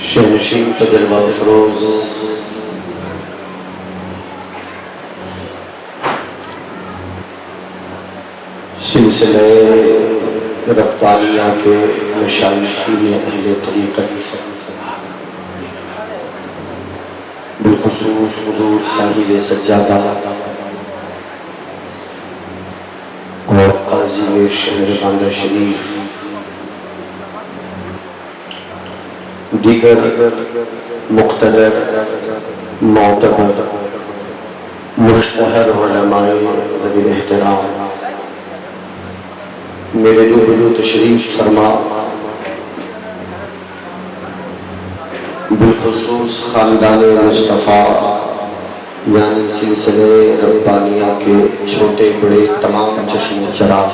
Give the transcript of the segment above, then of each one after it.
شہنشین تجربہ فروز سلسلہ ربانیہ کے مشائخین اہل طریقت بالخصوص حضور صاحب سجادہ اور قاضی شہر باندہ شریف دیگر مقتدر معتبر مشتہر علماء ذوی احترام میرے روبرو تشریف فرما، بالخصوص خاندان مصطفیٰ یعنی سلسلہ ربانیہ کے چھوٹے بڑے تمام چشم چراغ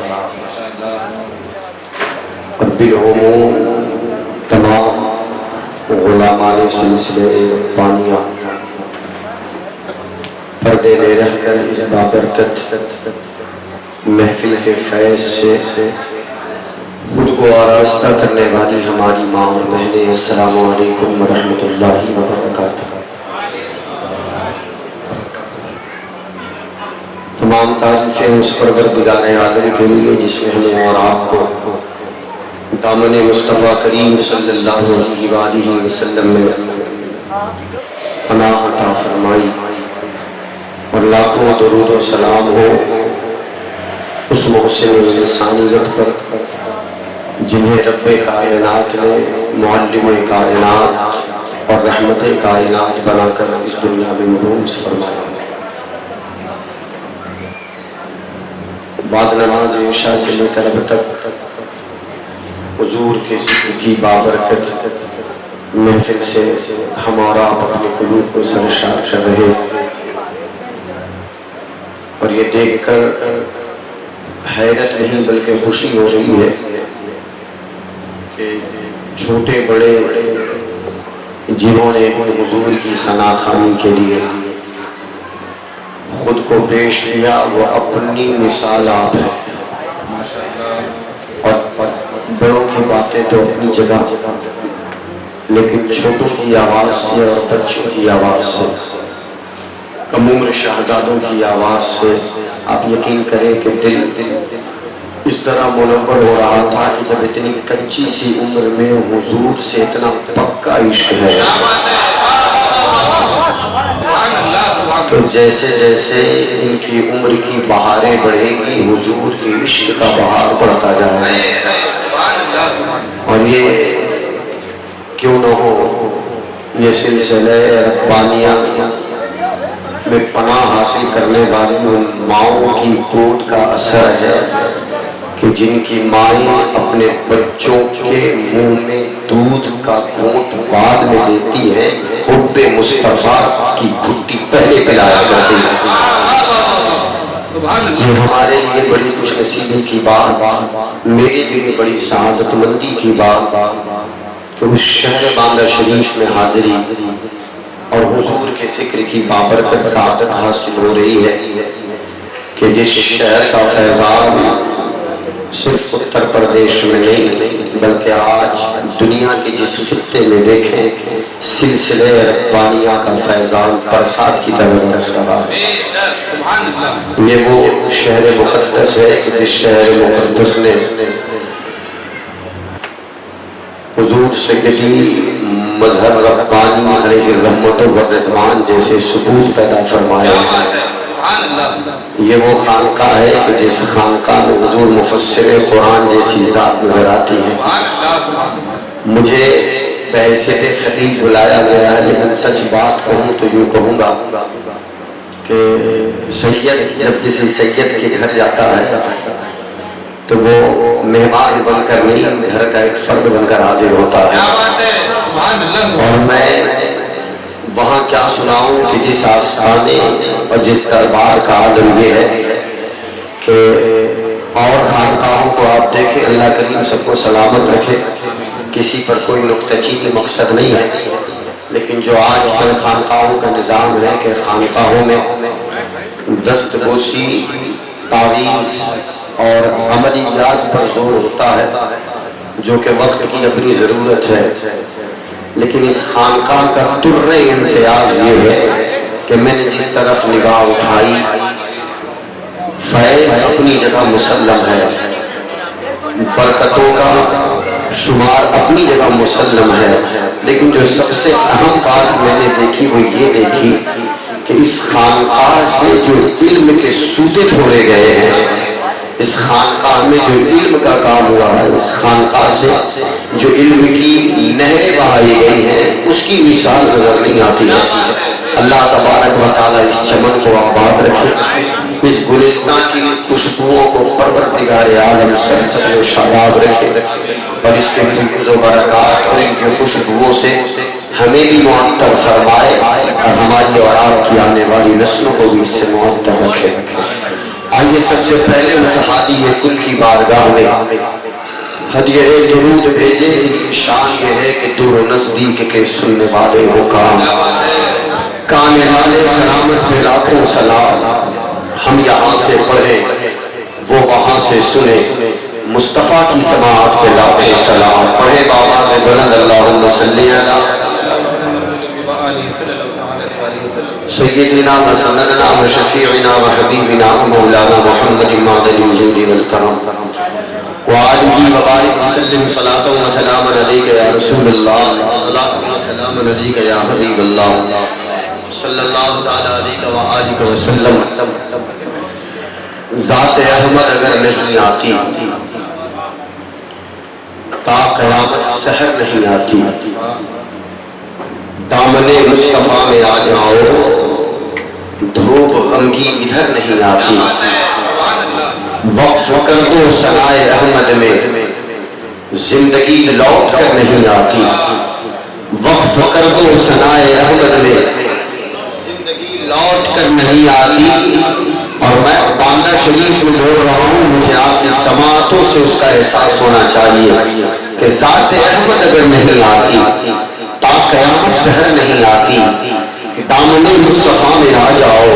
اور بالعموم تمام غلامان سلسلہ ربانیہ پردے میں رہ کر اس بابرکت محفل کے فیض سے خود کو آراستہ کرنے والی ہماری ماں اور بہنیں، السلام علیکم ورحمۃ اللہ وبرکاتہ۔ تمام تعریفیں اس پروردگار عالم کے لیے جس نے ہمیں اور آپ کو دامن مصطفیٰ کریم صلی اللہ علیہ وآلہ وسلم میں پناہ عطا فرمائی، اور لاکھوں درود و سلام ہو اس محسن انسانیت پر جنہیں رب کائنات نے معلم کائنات اور رحمت کائنات بنا کر اس دنیا میں مبعوث فرمایا۔ بعد نماز عشاء سے لے کر اب تک حضور کے ذکر کی بابرکت محفل سے ہمارا اپنے قلوب کو سرشار کر رہے، اور یہ دیکھ کر حیرت نہیں بلکہ خوشی ہو رہی ہے کہ چھوٹے بڑے جنہوں نے حضور کی ثنا خوانی کے لیے خود کو پیش کیا وہ اپنی مثال آپ ہے، اور بڑوں کی باتیں تو اپنی جگہ، لیکن چھوٹوں کی آواز سے اور بچوں کی آواز سے، کم عمر شہزادوں کی آواز سے آپ یقین کریں کہ دل اس طرح منور ہو رہا تھا کہ جب اتنی کچی سی عمر میں حضور سے اتنا پکا عشق ہے تو جیسے جیسے ان کی عمر کی بہاریں بڑھیں گی حضور کی عشق کا بہار بڑھتا جائے گا۔ اور یہ کیوں نہ ہو، یہ سلسلہ ربانیہ میں پناہ حاصل کرنے والی ان ماؤں کی گود کا اثر ہے کہ جن کی مائیں اپنے بچوں کے منہ میں دودھ کا گھونٹ بعد میں دیتی ہے، حب مصطفیٰ کی گھٹی پہلے پلایا کرتی ہے۔ یہ ہمارے لیے بڑی خوش نصیبی کی بات، میرے لیے بڑی سعادت مندی کی بات کہ اس شہر باندہ شریف میں حاضری اور حضور کے ذکر کی بابرکت سعادت حاصل ہو رہی ہے کہ جس شہر کا فیضان صرف اتر پردیش میں نہیں بلکہ آج دنیا کے جس خطے میں دیکھیں سلسلہ ربانیہ کا فیضان برسات کی طرح برس رہا ہے۔ یہ وہ شہر مقدس ہے کہ جس شہر مقدس نے حضور سیدی مظہر ربانی علیہ الرحمت والرضوان جیسے ثبوت پیدا فرمایا ہے۔ یہ وہ خانقاہ ہے کہ جس خانقاہ میں حضور مفسر قرآن جیسی ذات نظر آتی ہے۔ مجھے بحیثیت خطیب بلایا گیا ہے، لیکن سچ بات کہوں تو یوں کہوں گا کہ سید جب کسی سید کے گھر جاتا ہے تو وہ مہمان بن کر نہیں، گھر کا ایک فرد بن کر حاضر ہوتا ہے۔ اور میں وہاں کیا سناؤں کہ جس آستانے اور جس دربار کا عالم یہ ہے کہ اور خانقاہوں کو آپ دیکھیں، اللہ کریم سب کو سلامت رکھے، کسی پر کوئی نکتہ چینی مقصد نہیں ہے، لیکن جو آج کل خانقاہوں کا نظام ہے کہ خانقاہوں میں دست بوسی، تعویذ اور عملیات پر زور ہوتا ہے جو کہ وقت کی اپنی ضرورت ہے، لیکن اس خانقاہ کا تر امتیاز یہ ہے کہ میں نے جس طرف نگاہ اٹھائی فیض اپنی جگہ مسلم ہے، برکتوں کا شمار اپنی جگہ مسلم ہے، لیکن جو سب سے اہم بات میں نے دیکھی وہ یہ دیکھی کہ اس خانقاہ سے جو علم کے سوتے کھولے گئے ہیں، اس خانقاہ میں جو علم کا کام ہوا ہے، اس خانقاہ سے جو علم کی نہریں بہائی گئی ہیں، اس کی مثال نظر نہیں آتی ہے۔ اللہ تبارک و تعالیٰ اس چمن کو آباد رکھے، اس گلستان کی خوشبوؤں کو پروردگار عالم سرسبز و شاداب رکھے، اور اس کے فیض و برکات اور ان کے خوشبوؤں سے ہمیں بھی معطر فرمائے، اور ہماری اور آپ کی آنے والی نسلوں کو بھی اس سے معطر رکھے۔ آئیے سب سے پہلے اس ہادی کل کی بارگاہ میں ہدیہ درود بھیجے، جن کی شان یہ ہے کہ دور و نزدیک کے سننے والے ہو کام، کانے والے کرامت میں لاکھوں سلام، ہم یہاں سے پڑھیں وہ وہاں سے سنے، مصطفیٰ کی سماعت پہ لاکھوں سلام، پڑھے بابا سے بلند اللہم صلی علی سیدنا و سندنا و شفیعنا و حبیبنا و مولانا محمد معدن الجود والکرم وآلہ وبارک وسلم صلاۃ و سلام علیک یا رسول اللہ، صلاۃ و سلام علیک یا حبیب اللہ، صلی اللہ تعالی علیہ وآلہ وسلم۔ ذات احمد اگر نہیں آتی تا قیامت سحر نہیں آتی، دامن مصطفیٰ میں آ جاؤ دھوپ غم کی ادھر نہیں آتی، وقف کر دو ثنائے احمد میں زندگی لوٹ کر نہیں آتی، وقف کر دو ثنائے احمد میں زندگی لوٹ کر نہیں آتی۔ اور میں باندہ شریف میں بول رہا ہوں، مجھے آپ کی سماعتوں سے اس کا احساس ہونا چاہیے کہ ذات احمد اگر نہیں آتی تا قیامت سحر نہیں آتی، دامن مصطفیٰ میں آ جاؤ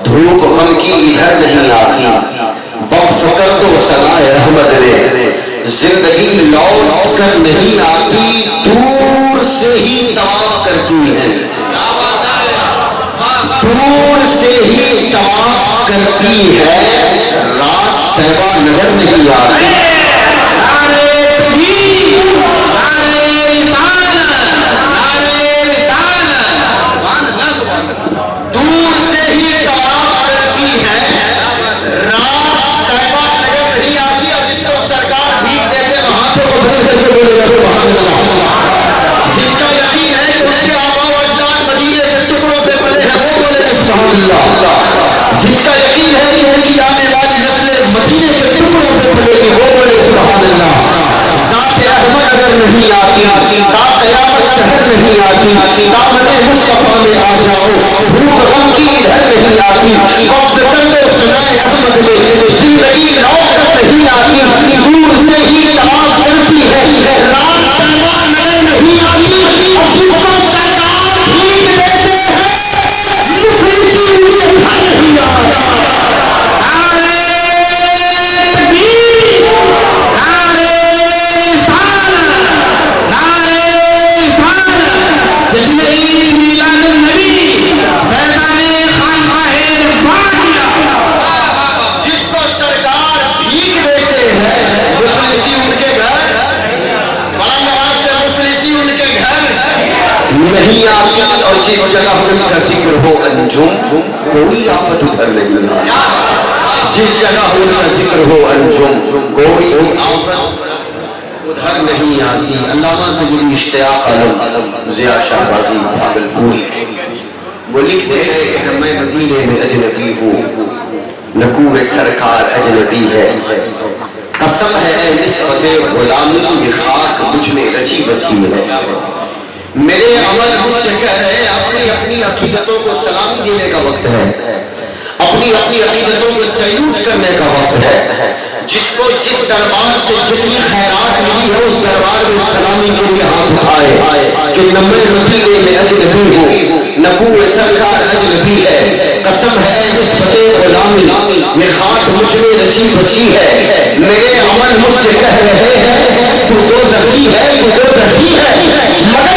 دھوپ غم کی ادھر نہیں آتی، وقف کر دو ثنائے احمد میں زندگی لوٹ کر نہیں آتی، دور سے ہی طواف کرتی ہے، دور سے ہی طواف کرتی ہے، رات طیبہ نظر نہیں آتی۔ جس کا یقین ہے کہ ان کی آنے والی نسلیں مدینے کے ٹکڑوں پہ پلے گی وہ بولے سبحان اللہ۔ ذات احمد اگر نہیں آتی تا قیامت سحر نہیں آتی، دامن مصطفیٰ میں آ جاؤ دھوپ غم کی ادھر نہیں آتی، وقت کر دو ثنائے احمد میں زندگی لوٹ کر نہیں آتی، دور سے ہی طواف کرتی ہے، رات طیبہ نظر نہیں آتی، اور جس کو سرکار بھیج دیتے ہیں نہیں آتی، اور جس جگہ ان کا ذکر ہو انجم کوئی آفت ادھر نہیں آتی، جس جگہ ان کا ذکر ہو انجم کوئی آفت ادھر نہیں آتی۔ علامہ سیدی اشتیاق عالم ضیاء شہبازی بھاگلپوری وہ لکھتے ہیں کہ میں مدینے میں اجنبی ہوں، نکوہ سرکار اجنبی ہے، قسم ہے اے نسبت غلامی یہ خاک مجھ میں رچی بسی ہے، میرے عمل مجھ سے کہہ رہے اپنی اپنی عقیدتوں کو سلام دینے کا وقت ہے، اپنی اپنی عقیدتوں کو سیلوٹ کرنے کا وقت ہے، جس کو جس دربار سے جتنی خیرات ملی ہے اس دربار میں سلامی کے لیے ہاتھ اٹھائے کہ نمبر مدینے میں اجنبی ہوں، نکوہ سرکار اجنبی ہے، قسم ہے نسبت غلامی یہ خاک مجھ میں رچی بسی ہے، میرے عمل مجھ سے کہہ رہے ہیں تو دوزخی ہے، تو دوزخی ہے، مگر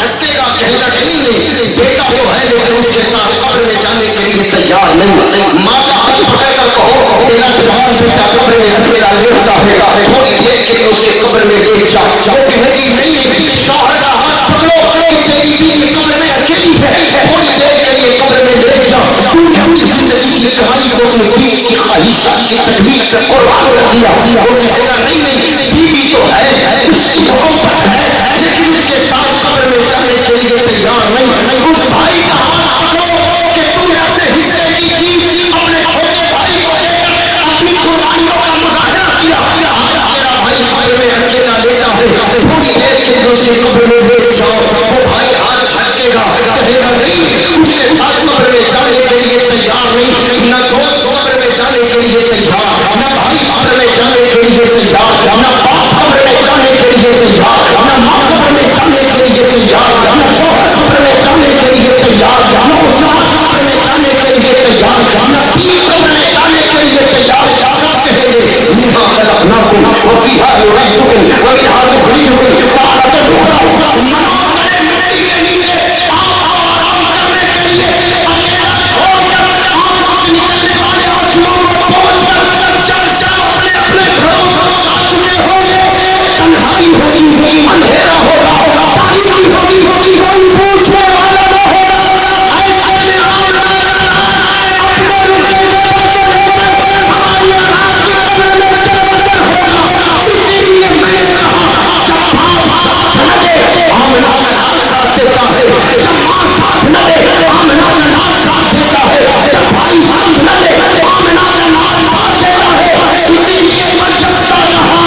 جھٹکے گا, کہے گا کہ نہیں بیٹا تو ہے لیکن اس کے ساتھ قبر میں جانے کے لیے تیار نہیں. ماں کا ہاتھ پکڑ کر کہو تیرا جوان بیٹا قبر میں اکیلا لیٹا ہے, تھوڑی دیر کے لیے اس کے قبر میں لیٹ جا. وہ کہے گی نہیں, شوہر کا ہاتھ پکڑو کہ تیری بیوی قبر میں اکیلی ہے, تھوڑی دیر کے لیے قبر میں لیٹ جا. تو اپنی زندگی کی کہانی کو اپنی بیوی کی خواہشات کی تکمیل پر قربان کر دیا. وہ کہے گا نہیں بیوی تو ہے, اس کی محبت ہے, لیکن اس کے ساتھ قبر میں جانے کے لیے تیار نہیں. اس بھائی کا ہاتھ پکڑو کہ تم نے اپنے حصے کی چیز اپنے چھوٹے بھائی کو دے کر اپنی قربانیوں کا مظاہرہ کیا. تیرا بھائی قبر میں اکیلا لیٹا ہے, تھوڑی دیر کے لیے اس کی قبر میں لیٹ جاؤ. وہ بھائی ہاتھ جھٹکے گا, کہے گا نہیں اس کے ساتھ قبر میں جانے کے لیے تیار نہیں. نہ دوست قبر میں جانے کے لیے تیار, نہ بھائی قبر میں جانے کے لیے تیار, نہ باپ قبر میں جانے کے لیے تیار, نہ ماں قبر میں جانے کے لیے تیار, نہ شوہر قبر میں جانے کے لیے تیار, نہ استاد قبر میں جانے کے لیے تیار, نہ پیر قبر میں جانے کے لیے تیار. سب کہیں گے منہا خلقناکم وفیہا نعیدکم ومنہا نخرجکم تارۃ اخری. مٹی کے نیچے آرام کرنے کے لیے اکیلا چھوڑ کر نکلنے والے آسمان کو پہنچ کر چل اپنے اپنے گھروں کو آ چکے ہوں گے. تنہائی ہوگی, اندھیرا ہوگا, تاریکی ہوگی, کوئی پوچھنے والا نہ ہوگا. ایسے میں ہماری آواز اسی لیے میں نے کہا جب باپ ساتھ نہ دے آمنہ کا نام ساتھ دیتا ہے, جب ماں ساتھ نہ دے آمنہ کا نام ساتھ دیتا ہے, جب بھائی ساتھ نہ دے آمنہ کا نام ساتھ دیتا ہے. اسی لیے برجستہ رہا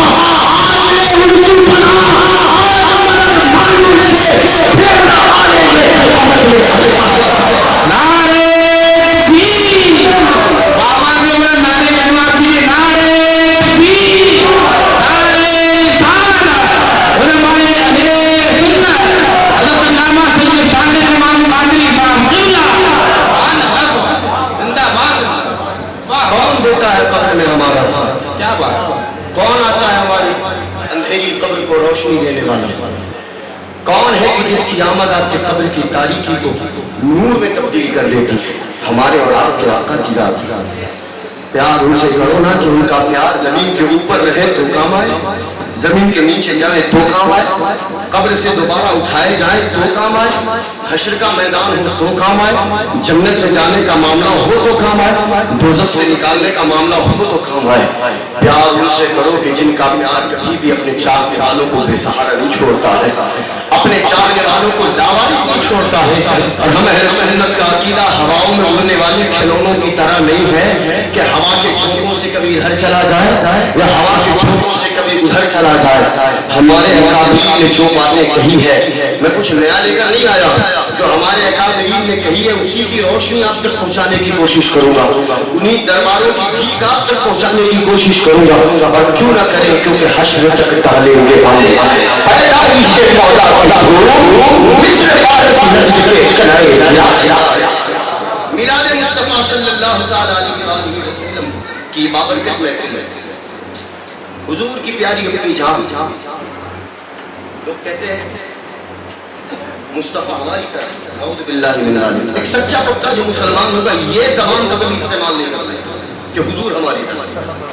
آمنے اردو بنا, آج مدد مانگنے سے پھر نہ آنے گے قیامت میں. نعرہ تکبیر, آواز میں نعرے جواب دیے, نعرہ تکبیر, نعرہ رسالت. علماء اہل سنت حضرت علامہ سید شاہ امام قادری امام قبلہ زندہ باد. کون دیتا ہے قبر میں ہمارا ساتھ؟ کیا بات, کون آتا ہے ہماری اندھیری قبر کو روشنی دینے والا؟ کون ہے کہ جس کی آمد آپ کے قبر کی تاریکی کو نور میں تبدیل کر دیتی ہے؟ ہمارے اور آپ کے آقا کی ذات. پیار ان سے کرو نا کہ ان کا پیار زمین کے اوپر رہے تو کام آئے, زمین کے نیچے جائے تو کام آئے, قبر سے دوبارہ اٹھائے جائیں تو کام آئے, حشر کا میدان ہو تو کام آئے, جنت میں جانے کا معاملہ ہو تو کام آئے, دوزخ سے نکالنے کا معاملہ ہو تو کام آئے. پیار ان سے کرو کہ جن کا پیار کبھی بھی اپنے چاہنے والوں کو بے سہارا نہیں چھوڑتا ہے, اپنے چاہنے والوں کو لاوارث نہیں چھوڑتا ہے. اور ہم اہل سنت کا عقیدہ ہواؤں میں اڑنے والے کھلونوں کی طرح نہیں ہے کہ ہوا کے جھونکوں سے کبھی ادھر چلا جائے یا ہوا کے جھونکوں سے کبھی ادھر چلا جائے. ہمارے اکابرین نے جو باتیں کہی ہے, میں کچھ نیا لے کر نہیں آیا, جو ہمارے اکابرین نے کہی ہے اسی کی روشنی آپ تک پہنچانے کی کوشش کروں گا, انہی درباروں کی بھیک آپ تک پہنچانے کی کوشش کروں گا. اور کیوں نہ کریں, کیونکہ حشر تک ٹالیں گے پیدائش مولا کی ہو مصر فارس نجد کے کنارے دریا. میلاد مصطفیٰ صلی اللہ تعالی علیہ وسلم کی بابرکت محفل ہے, حضور کی پیاری اپنی جان. لوگ کہتے ہیں مصطفیٰ ہماری طرح, نعوذ باللہ من ذالک. ایک سچا بچہ جو مسلمان ہوگا یہ زبان کبھی استعمال نہیں کر سکتا کہ حضور ہماری طرح.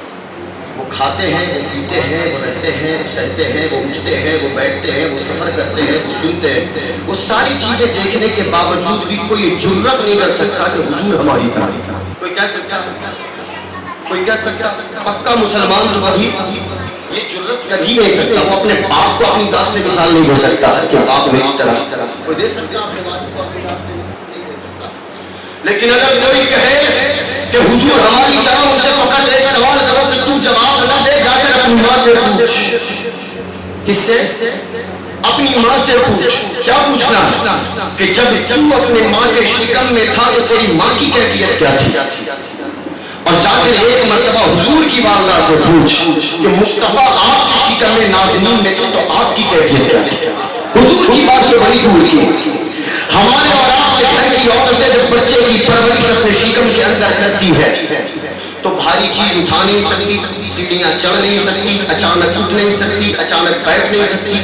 وہ کھاتے ہیں, وہ پیتے ہیں, وہ رہتے ہیں, وہ سہتے ہیں, وہ اٹھتے ہیں, وہ بیٹھتے ہیں, وہ سفر کرتے ہیں, وہ سنتے ہیں, وہ ساری چیزیں دیکھنے کے باوجود بھی کوئی جرت نہیں کر سکتا کہ حضور ہماری طرح. کوئی کہہ سکتا, کوئی کہہ سکتا پکا مسلمان تو کبھی یہ جرت کر ہی نہیں سکتا. وہ اپنے باپ کو اپنی ذات سے مثال نہیں دے سکتا کہ باپ میری طرح. کوئی دے سکتا اپنے باپ کو اپنی ذات سے نہیں دے سکتا. لیکن اگر کوئی کہے کہ حضور ہماری طرح, ان سے فقط ایک سوال کرو کہ تو جواب نہ دے, جا کر اپنی ماں سے پوچھ. کس سے؟ اپنی ماں سے پوچھ. کیا پوچھنا کہ جب تو اپنے ماں کے شکم میں تھا تو تیری ماں کی کیفیت کیا تھی, اور جا کر ایک مرتبہ حضور کی والدہ سے پوچھ کہ مصطفیٰ آپ کی شکم میں نازنین میں تھے تو آپ کی کیفیت کیا تھی. حضور کی بات تو بڑی دور کی. ہمارے اور آپ کے گھر کی عورتیں جب بچے کی پرورش اپنے شکم کے اندر کرتی ہے تو بھاری چیز اٹھا نہیں سکتی, سیڑھیاں چڑھ نہیں سکتی, اچانک اٹھ نہیں سکتی, اچانک بیٹھ نہیں سکتی.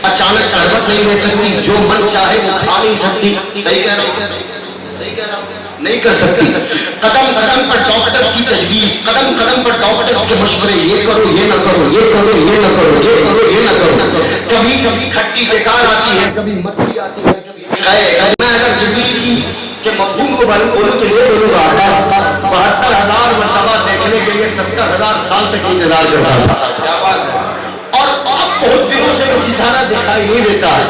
اچانک کروٹ نہیں لے سکتی، جو من چاہے وہ کھا نہیں سکتی، صحیح کہہ رہا ہوں؟ نہیں کر سکتی. قدم قدم پر ڈاکٹرز کی تجویز، قدم قدم پر ڈاکٹرز کے مشورے، یہ کرو یہ نہ کرو، یہ کرو یہ نہ کرو، یہ کرو یہ نہ کرو. کبھی کبھی کھٹی بیکار آتی ہے، کبھی مٹھی آتی ہے، کبھی میں اگر جبریل کی کے مفہوم کو بولوں تو یہ بولوں گا 72,000 مرتبہ دیکھنے کے لیے 70,000 سال تک انتظار کرتا تھا. کیا بات ہے. اور اب بہت دنوں سے وہ ستارہ دکھائی نہیں دیتا ہے.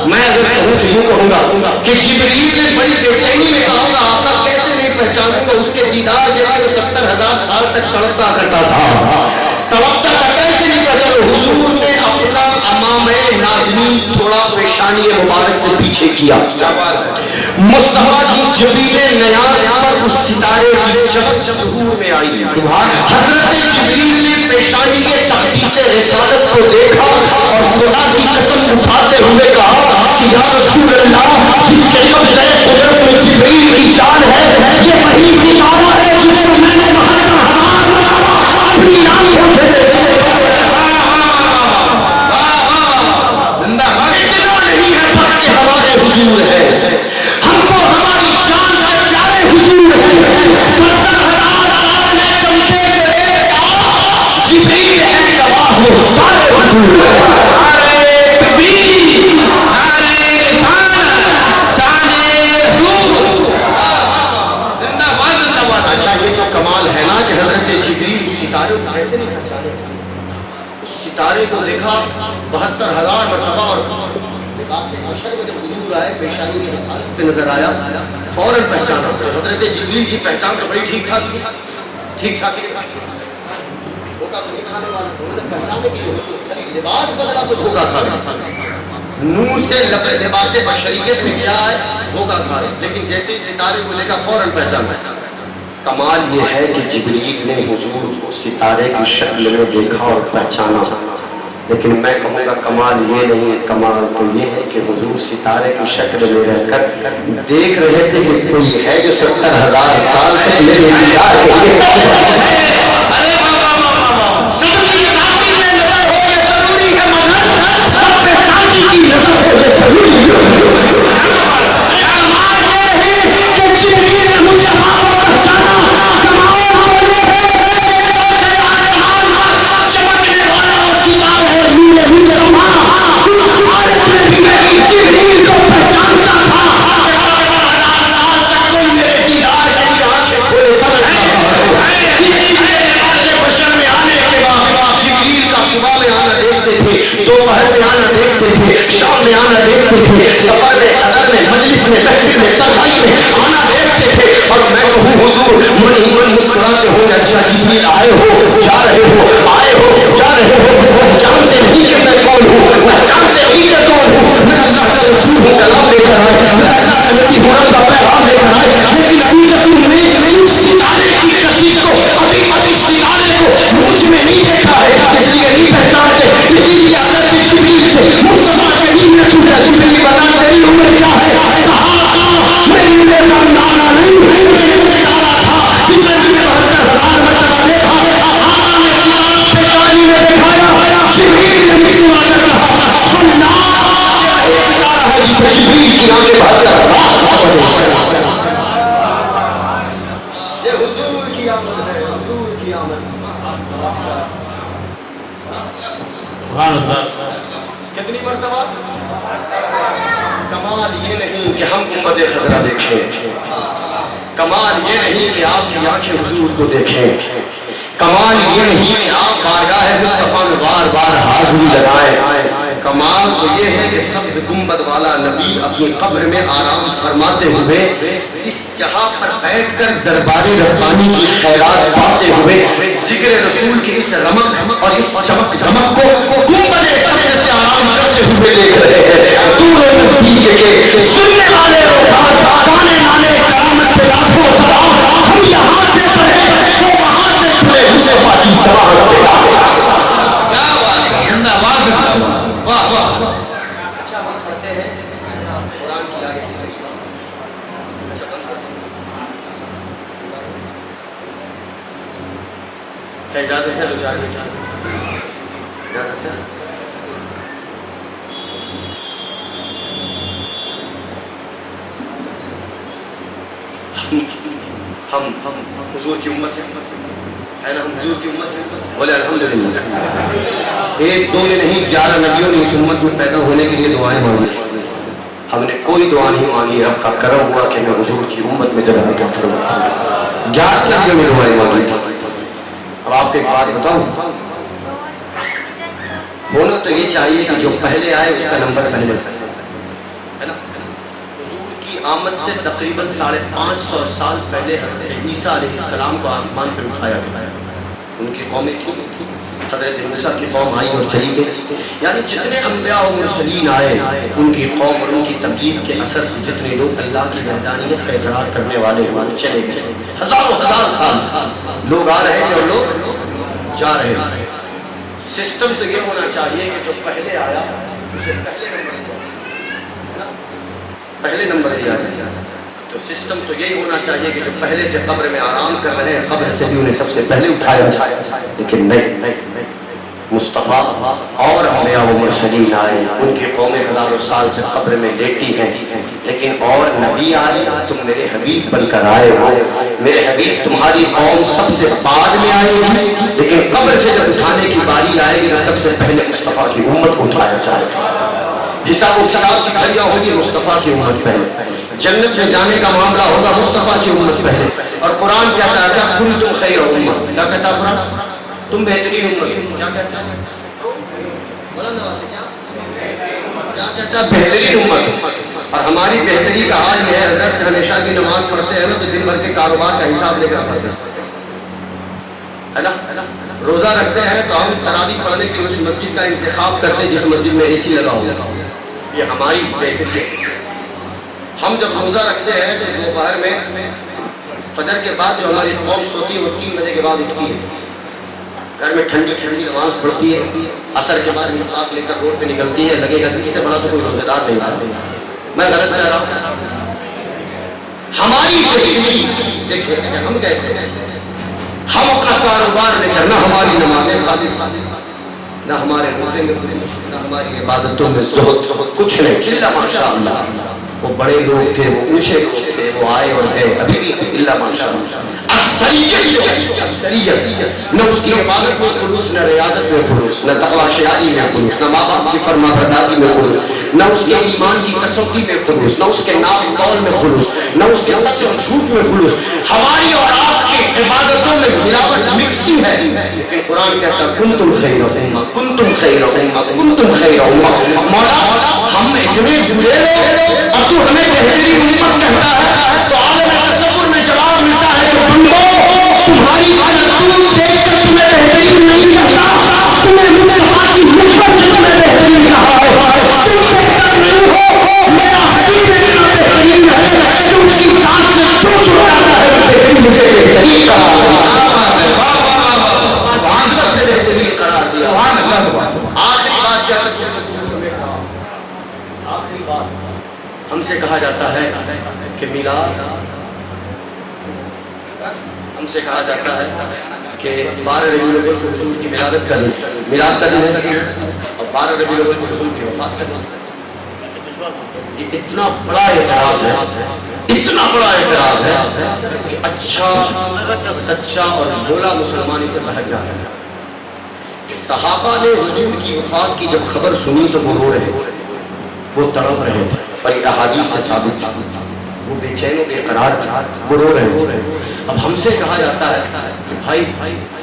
میں اگر کہوں تو یوں کہوں گا کہ جبریل نے بڑی بے چینی میں کہوں گا آقا کیسے نہیں پہچانوں گا اس کے دیدار کے لیے 70,000 سال تک تڑپتا کرتا تھا. تڑپتا تھا کیسے نہیں پہچانوں. حضور نے اپنا امام ناظرین تھوڑا پیشانی مبارک سے پیچھے کیا. مصطفیٰ کی جبین نیاز پر اس ستارے کی چمک ظہور میں آئی. حضرت جبریل نے پیشانی کے تقدیس رسالت کو دیکھا اور خدا کی قسم اٹھاتے ہوئے کہا کہ یا رسول اللہ جس کے قبضے قدرت میں جبریل کی جان ہے یہ وہی ستارہ ہے جس کو میں نے وہاں کا ہزار مرتبہ اپنی آنکھوں سے دیکھا. اتنا نہیں ہے بس کہ ہمارے حضور ہے، ہم کو ہماری جان سے پیارے حضور ہے. 70,000 میں چمکے ہوئے جبریل ہے گواہ مختار حضور ہے. اچھا یہ تو کمال ہے نا کہ حضرت جبریل اس ستارے کو کیسے نہیں پہچانے. اس ستارے کو دیکھا 72,000 مرتبہ اور لباس بشر میں جب حضور آئے پیشانی کی رسالت پہ نظر آیا فوراً پہچانا. حضرت جبریل کی پہچان تو بڑی ٹھیک ٹھاک ٹھیک ٹھاک دھوکہ تو نہیں کھانے والا. پہچانے کی لباس بدلا تو دھوکہ کھا نور سے لباس بشریت میں کیا ہے دھوکہ کھا رہے. لیکن جیسے ہی ستارے کو دیکھا فوراً پہچانا. کمال یہ ہے کہ جبریل نے حضور کو ستارے کی شکل میں دیکھا اور پہچانا. لیکن میں کہوں گا کمال یہ نہیں، کمال تو یہ ہے کہ حضور ستارے کی شکل میں رہ کر دیکھ رہے تھے کہ کوئی ہے جو 70,000 سال تک میرے دیدار کے لیے دوپہر میں آنا دیکھتے تھے، شام میں آنا دیکھتے تھے، سفر میں حضر میں مجلس میں محفل میں تنہائی میں آنا دیکھتے تھے. اور میں کہوں حضور من ہی من مسکراتے ہو اچھا جبریل آئے ہو جا رہے ہو آئے ہو جا رہے ہو. پہچانتے نہیں کہ میں کون ہوں، پہچانتے نہیں کہ کون ہوں. میں اللہ کا رسول ہوں کلام لے کر آئے، میں اللہ کا نبی ہوں کا پیغام لے کر آئے. لیکن ابھی تک تم نے اس ستارے کی کشش کو ابھی اس ستارے کو مجھ میں نہیں دیکھا ہے، اس لیے نہیں پہچانتے. اسی لیے حضرت جبریل سے مصطفیٰ کریم نے پوچھا جبریل بتا تیری عمر کیا ہے؟ کہا میری عمر کا اندازہ نہیں، میں نے ڈالا تھا جس نے 72,000 مرتبہ دیکھا. آقا نے ستارہ پیشانی میں دکھایا، جبریل نے مسکرا کر کہا اللہ ایک ستارہ ہے جسے جبریل کی آنکھیں 72,000 یہ حضور کی آمد ہے، حضور کی آمد. کتنی مرتبہ؟ کمال یہ نہیں کہ ہم امت خضرا دیکھیں، کمال یہ نہیں کہ آپ کی آنکھیں حضور کو دیکھیں، کمال یہ نہیں کہ آپ بارگاہ مصطفیٰ میں بار بار حاضری لگائیں. کمال تو یہ ہے کہ سبز گنبد والا نبی اپنی قبر میں آرام فرماتے ہوئے اس جہاں پر بیٹھ کر دربار ربانی کی خیرات پاتے ہوئے ذکر رسول کی اس رمق اور اس چمک دمک کو گنبد سبز سے آرام کرتے ہوئے دیکھ رہے ہیں. دور و نزدیک کے سننے والے روحان گانے والے قیامت پہ لاکھوں سلام. ہم یہاں سے پڑھے وہ وہاں سے سنے مصطفیٰ کی سماعت پہ کیا بات ہے. زندہ باد. واہ واہ. اچھا ہم پڑھتے ہیں قرآن کی آیت کیا اجازت ہے؟ اجازت ہے. ہم حضور کی امت ہے نا، ہم حضور کی امت ہیں، بولے الحمدللہ۔ ایک دو میں نہیں، 11 نبیوں نے اس امت میں پیدا ہونے کے لیے دعائیں مانگی۔ ہم نے کوئی دعا نہیں مانگی، رب کا کرم ہوا کہ میں حضور کی امت میں جگہ عطا فرماتا ہوں۔ 11 نبیوں نے دعائیں مانگی تھی۔ اب آپ کو ایک بات بتاؤں، ہونا تو یہ چاہیے کہ جو پہلے آئے اس کا نمبر پہلے ہے نا۔ حضور کی آمد سے تقریباً 550 سال پہلے حضرت عیسیٰ علیہ السلام کو آسمان پر اٹھایا گیا۔ ان کی قومیں تھی، حضرت موسیٰ کی قوم آئی اور چلی گئی، یعنی جتنے انبیاء و مرسلین آئے ان کی قوم اور ان کی تبلیغ کے اثر سے جتنے لوگ اللہ کی وحدانیت کا اقرار کرنے والے ہوئے چلے گئے۔ ہزاروں ہزار سال لوگ آ رہے ہیں اور لوگ جا رہے ہیں۔ سسٹم تو یہ ہونا چاہیے کہ جو پہلے آیا اسے پہلے نمبر دیا جائے۔ تو سسٹم تو یہی ہونا چاہیے کہ جو پہلے سے قبر میں آرام کر رہے ہیں قبر سے بھی انہیں سب سے پہلے اٹھایا جائے، لیکن نہیں، مصطفیٰ اور انبیاء و مرسلین آئے، ان کی قومیں ہزاروں سال سے قبر میں لیٹی ہیں، لیکن اور نبی آئے، تم میرے حبیب بن کر آئے ہو، میرے حبیب تمہاری قوم سب سے بعد میں آئے گی، لیکن قبر سے جب اٹھانے کی باری آئے گی تو سب سے پہلے مصطفیٰ کی امت کو اٹھایا جائے گا۔ حساب و کتاب کی گھڑیاں ہوگی، مصطفیٰ کی امت پہلے، جنت میں جانے کا معاملہ ہوگا، مصطفیٰ کی امت پہلے۔ اور قرآن کہتا ہے کیا کنتم خیر امہ، کیا کہتا ہے قرآن؟ تم بہترین امت ہو۔ کیا کہتا ہے؟ کیا کہتا ہے؟ بہترین امت۔ اور ہماری بہتری کا حال یہ ہے حضرت، ہمیشہ کی نماز پڑھتے ہیں نا تو دن بھر کے کاروبار کا حساب لے کر پڑھتے ہیں نا، روزہ رکھتے ہیں تو ہم تراویح پڑھنے کی اس مسجد کا انتخاب کرتے ہیں جس مسجد میں اے سی لگا ہو، یہ ہماری بہتری ہے۔ ہم جب روزہ رکھتے ہیں تو دوپہر میں فجر کے بعد جو ہماری قوم سوتی ہے وہ 3 بجے کے بعد اٹھتی ہے، گھر میں ٹھنڈی ٹھنڈی نماز پڑھتی ہے، عصر کے بعد مصحف لے کر روڈ پہ نکلتی ہے، لگے گا اس سے بڑا تو کوئی روزہ دار نہیں رہا۔ میں غلط کہہ رہا ہوں؟ ہماری بہتری دیکھیں کہ ہم کیسے ہیں، ہم اپنا کاروبار نہیں کرنا، ہماری نمازیں خالص، نہ ہمارے روزے میں نہ ہماری عبادتوں میں زہد، کچھ نہیں، الا ماشاء اللہ۔ وہ بڑے لوگ تھے، وہ اونچے لوگ تھے، وہ آئے اور گئے، ابھی بھی الا ماشاء اللہ۔ اکثریت نہ اس کی عبادت میں خلوص، نہ ریاضت میں خلوص، نہ تقویٰ شعاری میں خلوص، نہ ماں باپ کی فرما برداری میں خلوص، نہ اس کے ایمان کی کسوٹی میں خلوص، نہ اس کے نام قول میں خلوص، نہ اس کے سچ اور جھوٹ میں خلوص۔ ہماری اور آپ کی عبادتوں میں ملاوٹ مکسنگ ہے، لیکن قرآن کہتا ہے کنتم خیر امہ، کنتم خیر امہ، کنتم خیر امہ۔ مولا ہم اتنے برے لوگ اور تو ہمیں بہترین امت کہتا ہے، تو عالم تصور میں جواب ملتا ہے کہ بندو تمہاری کرتوت دیکھ کر تمہیں بہترین نہیں کہتا، تمہیں مصطفیٰ کی نسبت سے تمہیں بہترین کہا ہے۔ تم بہتر نہیں ہو، میرا حبیب اتنا بہترین ہے کہ اس کی ذات سے جو چھو جاتا ہے وہ مجھے بہترین کہا ہے، وہاں سے بہترین قرار دیا۔ آخری بات کیا ہے؟ آخری بات ہم سے کہا جاتا ہے کہ میلاد، ہم سے کہا جاتا ہے کہ 12 ربیع الاول کو حضور کی میلادت کا دن، میلاد کا دن ہے، اور 12 ربیع الاول کو حضور کی وفات کا دن۔ یہ اتنا بڑا اعتراض ہے، اتنا بڑا اعتراض ہے کہ اچھا سچا اور بھولا مسلمان اسے بہک جاتا ہے کہ صحابہ نے حضور کی وفات کی جب خبر سنی تو وہ رو رہے تھے، وہ تڑپ رہے تھے، اور یہ احادیث سے ثابت تھا، وہ بے چین و بے قرار تھا، وہ رو رہے تھے۔ اب ہم سے کہا جاتا ہے کہ بھائی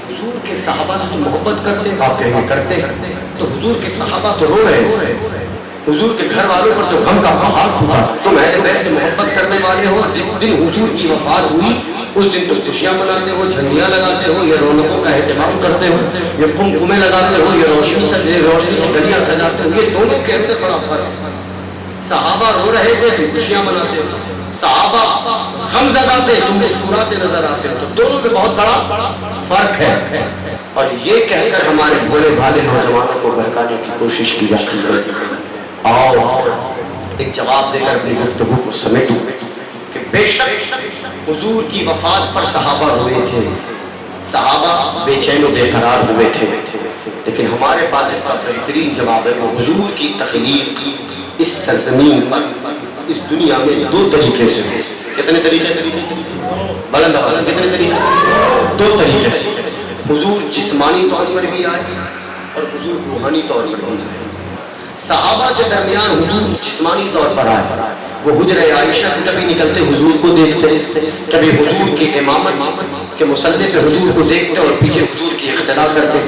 حضور کے صحابہ سے تو محبت کرتے، آپ کہیں گے کرتے، تو حضور کے صحابہ تو رو رہے تھے، حضور کے گھر والوں پر تو غم کا پہاڑ ٹوٹا، تم اہل بیت سے محبت کرنے والے ہو، جس دن حضور کی وفات ہوئی اس دن تو خوشیاں مناتے ہو، جھنڈیاں لگاتے ہو، یہ رونقوں کا اہتمام کرتے ہو، یہ قمقمے لگاتے ہو، یہ روشنی سے گلیاں سجاتے ہو، یہ دونوں کے اندر بڑا فرق ہے۔ صحابہ رو رہے تھے تم خوشیاں مناتے ہو، صحابہ غم زدہ تھے تم مسکراتے نظر آتے ہو، تو دونوں میں بہت بڑا فرق ہے۔ اور یہ کہہ کر ہمارے بھولے بھالے نوجوانوں کو بہکانے کی کوشش کی جاتی ہے۔ آؤ ایک جواب دے کر اپنی گفتگو کو سمیٹوں کہ بے شک حضور کی وفات پر صحابہ روئے تھے، صحابہ بے چین و بے قرار ہوئے تھے، لیکن ہمارے پاس اس کا بہترین جواب ہے کہ حضور کی تخلیق اس سرزمین پر اس دنیا میں 2 طریقے سے ہوئی۔ کتنے طریقے سے؟ بلند آواز سے کتنے طریقے سے؟ دو طریقے سے. حضور جسمانی طور پر بھی آئے اور حضور روحانی طور پر بھی آئے. صحابہ کے درمیان حضور جسمانی طور پر آئے, وہ حجرہ عائشہ سے کبھی نکلتے حضور کو دیکھتے, کبھی حضور کی امامت کے مصلی پہ حضور کو دیکھتے اور پیچھے حضور کی اقتدا کرتے,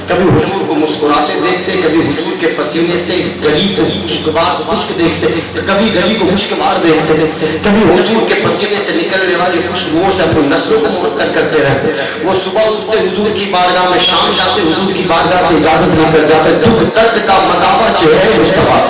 کبھی حضور کو مسکراتے دیکھتے, کبھی حضور کے پسینے سے گلی کو خشک دیکھتے, کبھی گلی کو خوشگوار دیکھتے, کبھی حضور کے پسینے سے نکلنے والی خوشبوؤں سے اپنی نسلوں کو معطر کرتے رہتے. وہ صبح اٹھتے حضور کی بارگاہ میں, شام جاتے حضور کی بارگاہ سے اجازت لے کر جاتے. دکھ درد کا مداوا چہرے مصطفیٰ,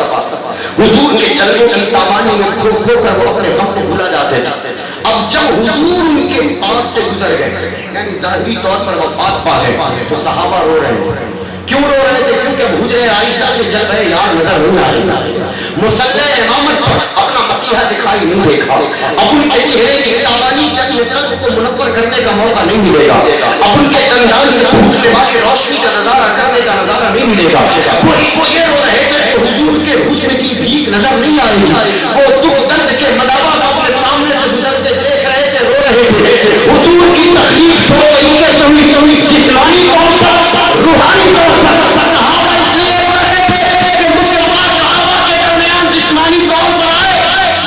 حضور کے جلووں کی تابانی میں کھو کھو کر وہ اپنے غم کو بھلا جاتے تھے. اب جب حضور ان کے پاس سے گزر گئے, یعنی ظاہری طور پر وفات پا گئے, تو صحابہ رو رہے ہیں. کیوں رو رہے تھے؟ کیونکہ حجرہ عائشہ سے جلوہ یار نظر نہیں آئی, مصلی امامت پر اپنا مسیحا دکھائی نہیں دیکھا, اب ان کے چہرے کی تابانی سے اپنے قلب کو منور کرنے کا موقع نہیں ملے گا, اب ان کے انداز سے پھوٹ لبا کے روشنی کا نظارہ کرنے کا نظارہ نہیں ملے گا. وہ اس کو یہ رو رہے تھے کہ حضور کے حسن کی بھیک نظر نہیں آئے گی. وہ دکھ درد کے مداوا کو اپنے سامنے سے گزرتے دیکھ رہے تھے, رو رہے تھے. حضور کی تکلیف دو طریقے سے ہوئی, جسمانی طور پر, روحانی طور پر. صحابہ اس لیے رو رہے تھے کہ مصطفیٰ صحابہ کے درمیان جسمانی طور پر آئے,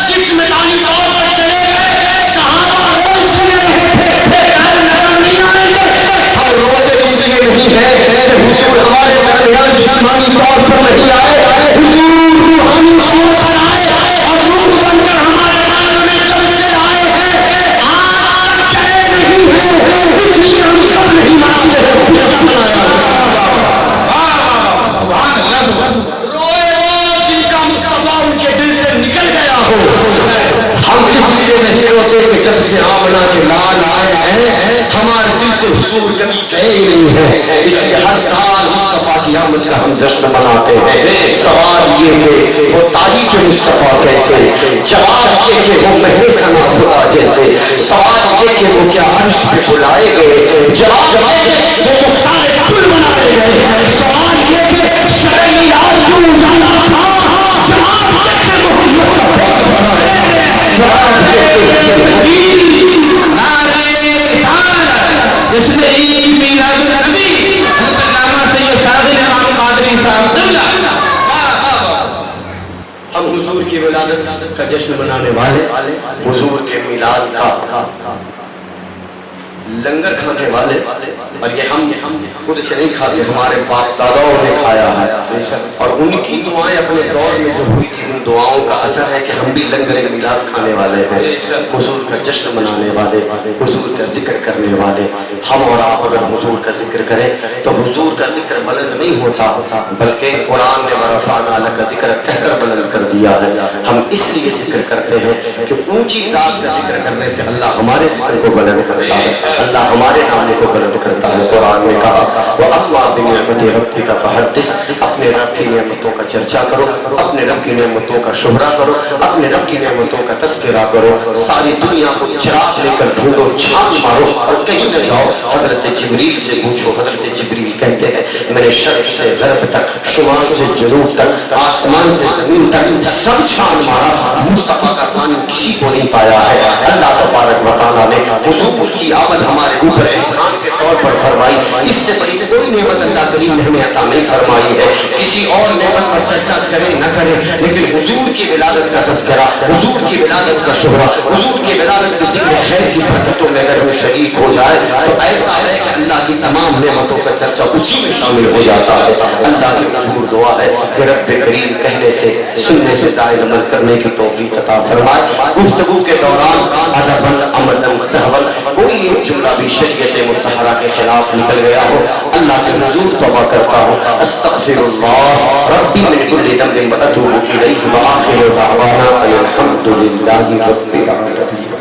جسمانی طور پر چلے گئے. صحابہ رو اس لیے رہے تھے کہ نظر نہیں آئیں گے. ہم روتے اس لیے نہیں ہے کہ حضور ہمارے درمیان جسمانی طور پر نہیں آئے, حضور روحانی طور پر آئے اور روح بن کر ہمارے بارے میں سب سے آئے ہیں. آج کہے نہیں ہے, اس لیے ہم سب نہیں مانتے ہیں. روئے وہ جن کا مصطفیٰ ان کے دل سے نکل گیا ہو. ہم اس لیے نہیں روتے کہ جب سے آمنہ کے لال آئے ہیں ہمارے دل سے حضور کبھی گئے ہی نہیں ہے, اس لیے ہر سال مصطفیٰ کی آمد کا ہم جشن مناتے ہیں. سوال یہ ہے وہ تعریف مصطفیٰ کیسے, جواب یہ کہ وہ مہر ثنا خدا جیسے. سوال یہ کہ وہ کیا عرش پہ بلائے گئے, جواب یہ کہ وہ مختار کل بنائے گئے. سوال یہ کہ شرعی یار کیوں جانا تھا, جواب یہ کہ وہ مصطفیٰ بنائے گئے. جواب یہ جس نے عید میلاد النبی حضرت علامہ سید شاذلی امام قادری صاحب قبلہ, ہم حضور کی ولادت کا جشن منانے والے, حضور کے میلاد کا لنگر کھانے والے, اور یہ ہم خود سے نہیں کھاتے, ہمارے باپ داداؤں نے کھایا ہے, اور ان کی دعائیں اپنے دور میں جو ہوئی تھی ان دعاؤں کا اثر ہے کہ ہم بھی لنگر میلاد کھانے والے ہیں, حضور کا جشن منانے والے, حضور کا ذکر کرنے والے. ہم اور آپ اگر حضور کا ذکر کریں تو حضور کا ذکر بلند نہیں ہوتا, بلکہ قرآن نے ورفعنا لک ذکرک کہہ کر بلند کر دیا ہے. ہم اس لیے ذکر کرتے ہیں کہ اونچی ذات کا ذکر کرنے سے اللہ ہمارے ذکر کو بلند کرتا ہے, اللہ ہمارے نام کو بلند کرتا ہے. قرآن نے کہا وَأَمَّا بِنِعْمَتِ رَبِّكَ فَحَدِّثْ, اپنے رب کی نعمتوں کا چرچا کرو, اپنے رب کی نعمتوں کا شہرا کرو, اپنے رب کی نعمتوں کا تذکرہ کرو. ساری دنیا کو چراغ لے کر ڈھونڈو, چھان مارو اور کہیں نہ جاؤ. حضرت جبریل سے پوچھو, حضرت جبریل کہتے ہیں میں نے شرق سے غرب تک, شمال سے جنوب تک, آسمان سے زمین تک سب چھان مارا, مصطفیٰ کا ثانی کسی کو نہیں پایا ہے. اللہ تبارک و تعالیٰ نے حضور کی آمد ہمارے اوپر احسان کے طور پر فرمائی. اس سے بڑی کوئی نعمت اللہ کریم نے ہمیں عطا نہیں فرمائی ہے. کسی اور نعمت پر چرچا کریں نہ کریں, لیکن حضور کی ولادت کا تذکرہ, حضور کی ولادت کا شہرہ, حضور کی ولادت کے ذکر خیر کی برکتوں میں اگر وہ شریک ہو جائے تو ایسا ہے کہ اللہ کی تمام نعمتوں کا چرچا اسی میں شامل ہو جاتا ہے. اللہ کی مشہور دعا ہے کہ رب کریم کہنے سے سننے سے زائد عمل کرنے کی توفیق عطا فرمائے. گفتگو کے دوران ادباً عملاً سہواً کوئی ایک جملہ بھی شریعت مطہرہ کے خلاف نکل گیا ہو, اللہ کے حضور توبہ کرتا ہوں, استغفر اللہ ربی من کل ذنب واتوب الیہ, وآخر دعوانا ان الحمد للہ رب العالمین.